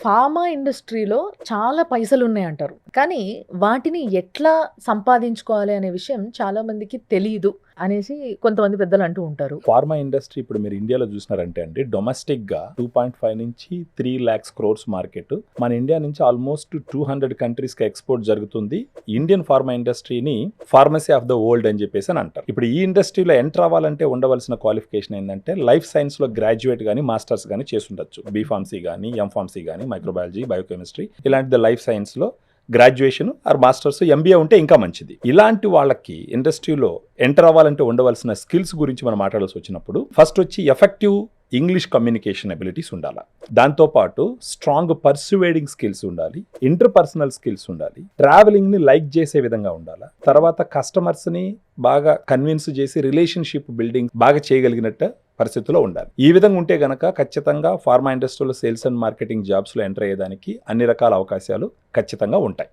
Pharma ఇండస్ట్రీలో చాలా పైసలున్నాయంటారు. కానీ వాటిని ఎట్లా సంపాదించుకోవాలి అనే విషయం చాలా మందికి తెలీదు అనేసి కొంతమంది పెద్దలు అంటూ ఉంటారు. ఫార్మా ఇండస్ట్రీ ఇప్పుడు మీరు ఇండియాలో చూసినారంటే అండి, డొమెస్టిక్ గా 2.5 నుంచి 3 lakhs crores మార్కెట్. మన ఇండియా నుంచి ఆల్మోస్ట్ 200 కంట్రీస్ కి ఎక్స్పోర్ట్ జరుగుతుంది. ఇండియన్ ఫార్మా ఇండస్ట్రీని ఫార్మసీ ఆఫ్ ద వరల్డ్ అని చెప్పేసి అని అంటారు. ఇప్పుడు ఈ ఇండస్ట్రీలో ఎంటర్ అవ్వాలంటే ఉండవలసిన క్వాలిఫికేషన్ ఏంటంటే లైఫ్ సైన్స్ లో గ్రాడ్యుయేట్ గానీ మాస్టర్స్ గానీ చేసి ఉండొచ్చు. బీఫార్మసీ గానీ, ఎంఫార్మసీ గానీ, మైక్రోబయాలజీ, బయోకెమిస్ట్రీ ఇలాంటి లైఫ్ సైన్స్ లో గ్రాడ్యుయేషన్ ఆర్ మాస్టర్స్, ఎంబీఏ ఉంటే ఇంకా మంచిది. ఇలాంటి వాళ్ళకి ఇండస్ట్రీలో ఎంటర్ అవ్వాలంటే ఉండవలసిన స్కిల్స్ గురించి మనం మాట్లాడాల్సి వచ్చినప్పుడు ఫస్ట్ వచ్చి ఎఫెక్టివ్ ఇంగ్లీష్ కమ్యూనికేషన్ ఎబిలిటీస్ ఉండాలి. దాంతోపాటు స్ట్రాంగ్ పర్సువేడింగ్ స్కిల్స్ ఉండాలి, ఇంటర్పర్సనల్ స్కిల్స్ ఉండాలి, ట్రావెలింగ్ ని లైక్ చేసే విధంగా ఉండాలి, తర్వాత కస్టమర్స్ ని బాగా కన్విన్స్ చేసి రిలేషన్షిప్ బిల్డింగ్ బాగా చేయగలిగినట్టు పరిస్థితిలో ఉండాలి. ఈ విధంగా ఉంటే గనక ఖచ్చితంగా ఫార్మా ఇండస్ట్రీలో సేల్స్ అండ్ మార్కెటింగ్ జాబ్స్ లో ఎంటర్ అయ్యేదానికి అన్ని రకాల అవకాశాలు ఖచ్చితంగా ఉంటాయి.